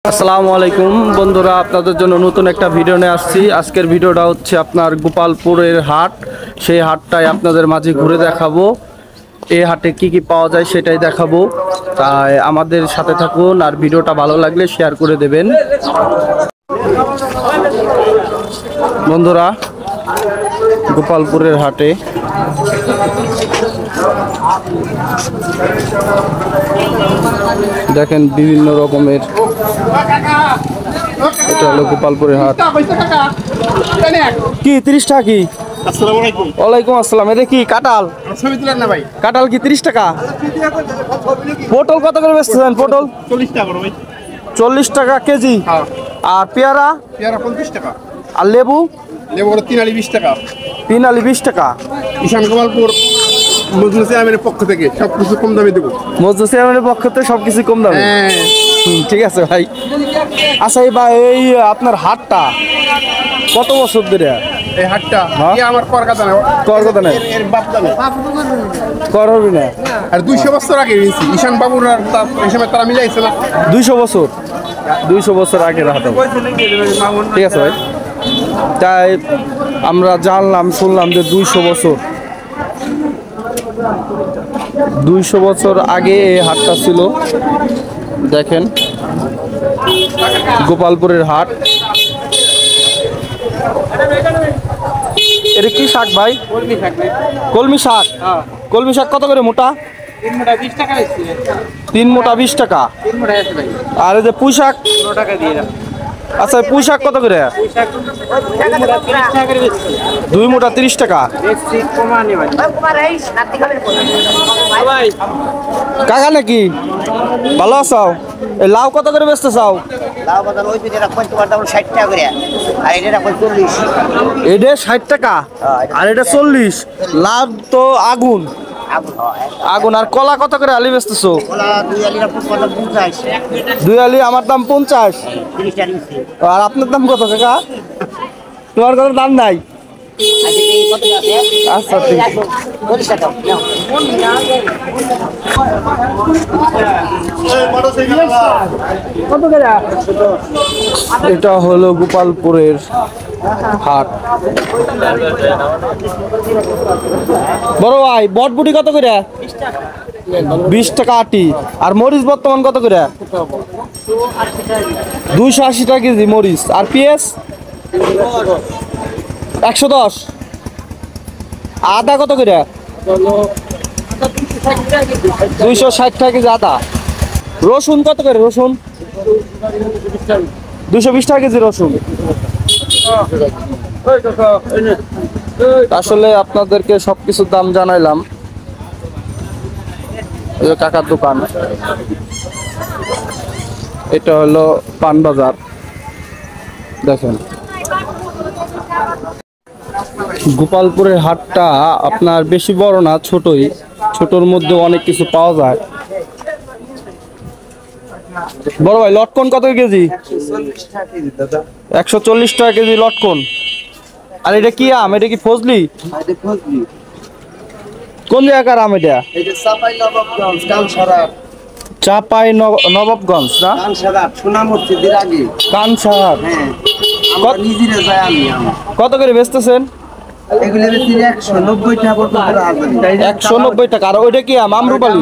আসসালামু আলাইকুম বন্ধুরা, আপনাদের জন্য নতুন একটা ভিডিও নিয়ে আসছি। আজকের ভিডিওটা হচ্ছে আপনার গোপালপুরের হাট। সেই হাটটাই আপনাদের মাঝে ঘুরে দেখাবো। এই হাটে কি কি পাওয়া যায় সেটাই দেখাবো। তাই আমাদের সাথে থাকুন, আর ভিডিওটা ভালো লাগলে শেয়ার করে দেবেন। বন্ধুরা, গোপালপুরের হাটে দেখেন বিভিন্ন রকমের, এটা হলো গোপালপুরের হাট। কি 30 টাকা? কি ওয়ালাইকুম আসসালাম। এটা কি কাঁঠাল? কাঁঠাল কি 30 টাকা? পটল কত করে বেচতেছেন? পটল 40 টাকা কেজি। আর পেয়ারা? 50 টাকা। আর লেবু? লেবু 3 আলি 20 টাকা। 3 আলি 20 টাকা। ঈশান গোপালপুর মজনু চেয়ারম্যানের পক্ষ থেকে সবকিছু কম দামে দেবো। মজনু চেয়ারম্যানের পক্ষ থেকে সবকিছু কম দামে? ঠিক আছে ভাই। আচ্ছা এই আপনার হাটটা কত বছর ধরে? এই হাটটা আমার করকাতা নেই, এর বাপ জানে। কর হবে না। আর 200 বছর আগে হয়েছে ঈশান বাবুর হিসেবে তারা মিলাইছে না। 200 বছর? 200 বছর আগের হাট। ঠিক আছে ভাই। তাই আমরা জানলাম, শুনলাম যে 200 বছর আগে এই হাটটা ছিল। দেখেন গোপালপুরের হাট। এটা কি শাক ভাই? কলমি শাক। কলমি শাক কত করে মোটা? 3 মোটা 20 টাকা। আর এই যে পুঁই শাক? আচ্ছা, পুঁই শাক কত করে? 2 মোটা 30 টাকা। কাকা নাকি? ভালো আছো? এই লাউ কত করে বেচতে চাও? এটা 60 টাকা আর এটা 40। লাভ তো আগুন আগুন। আর কলা কত করে আলি বেচতেছো? 2 আলি আমার দাম 50। আর আপনার দাম কত কাকা? তোমার কোনো দাম নাই? আচ্ছা ঠিক আছে। এটা হলো গোপালপুরের হাট। বড় ভাই, বটবুটি কত করে? 20 টাকা আটি। আর মরিচ বর্তমান কত করে? 280 টাকা কেজি মরিচ। আর পেঁয়াজ 110। আদা কত করে? 260 টাকা কেজি আদা। রসুন কত করে? রসুন 220 টাকা কেজি রসুন। আসলে আপনাদেরকে সবকিছুর দাম জানাইলাম। এই যে কাকার দোকান। এটা হলো পান বাজার। দেখেন গোপালপুরের হাটটা আপনার বেশি বড় না, ছোটই। ছোটর মধ্যে অনেক কিছু পাওয়া যায়। বড় ভাই, লটকন কত কেজি? 140 টাকা কেজি লটকন। আর এটা কি আম? এটা কি ফজলি? কোন জায়গার আম এটা? চাপাই নবাবগঞ্জ না? কানসার। কত করে বেচতেছেন? 190 টাকা। আর ওইটা কি আম? আম্রপালি?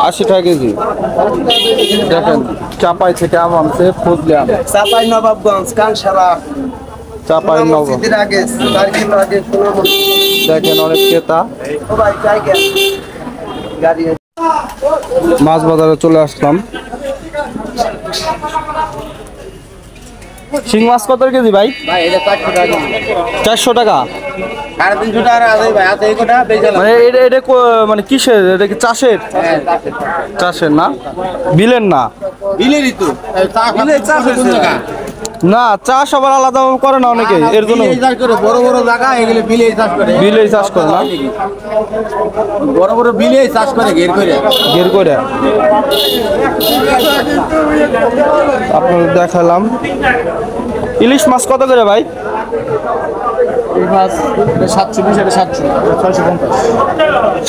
80 টাকা কেজি। দেখেন চাপাই থেকে আম আনছে, ফজলি আম। চাপাই নবাবগঞ্জ কানসারা। চাপাই নবাব। দেখেন অনেক ক্রেতা। মাছ বাজারে চলে আসলাম। শিং মাছ কত কেজি ভাই? 400 টাকা। মানে এটা মানে কিসের? এটা কি চাষের? চাষের না, বিলের না? না, চাষ আবার আলাদা করে না অনেকে, এর জন্য বড় বড় জায়গা এগুলো বিলে চাষ করে। বিলে চাষ করে না? বড় বড় বিলে চাষ করে ঘের করে। আপনাদের দেখালাম। ইলিশ মাছ কত করে ভাই? এই মাছ 720 এটা 700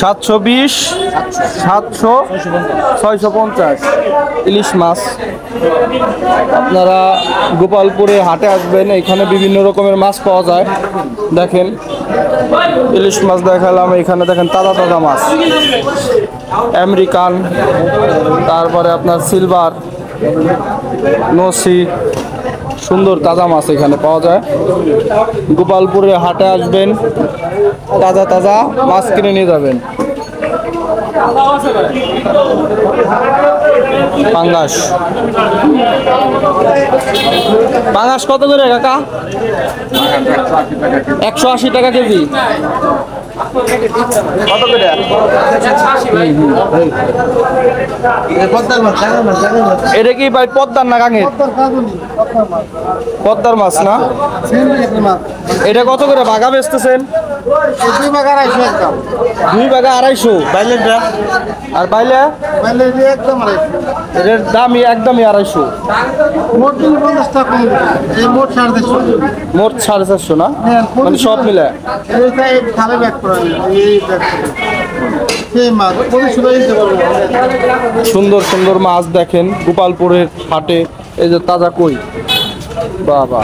720 700 650 ইলিশ মাছ। আপনারা গোপালপুরে হাটে আসবেন, এখানে বিভিন্ন রকমের মাছ পাওয়া যায়। দেখেন ইলিশ মাছ দেখালাম, এখানে দেখেন তাজা তাজা মাছ, আমেরিকান, তারপরে আপনার সিলভার, নসি, সুন্দর তাজা মাছ এখানে পাওয়া যায়। গোপালপুরে হাটে আসবেন, তাজা তাজা মাছ কিনে নিয়ে যাবেন। পাঙ্গাস পাঙ্গাস কত করে কাকা? 180 টাকা কেজি। কত করে? এটা কি ভাই পদ্মার না গাঙের? পদ্মার মাছ না? এটা কত করে বাঘা বেচতেছেন? 2 ভাগ 250 একদম। 2 ভাগা 250। বাইলেটা আর বাইলে একদম 250। এটার দামই একদমই 250। মোট 50 টাকা কম। এই মোট 450। মোট 450 না, মানে সব মিলে। এইটা এই থালে ব্যাক করে এই ব্যাক করে সেই মাছ 25 টাকা দিতে পারবো। সুন্দর সুন্দর মাছ দেখেন গোপালপুরের হাটে। এই যে তাজা কই, বাবা।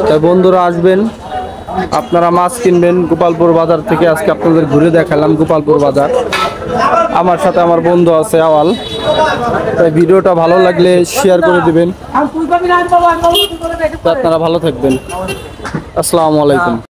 তাই বন্ধুরা আসবেন, আপনারা মাছ কিনবেন গোপালপুর বাজার থেকে। আজকে আপনাদের ঘুরে দেখালাম গোপালপুর বাজার। আমার সাথে আমার বন্ধু আছে আওয়াল। তাই ভিডিওটা ভালো লাগলে শেয়ার করে দিবেন। আপনারা ভালো থাকবেন। আসসালামু আলাইকুম।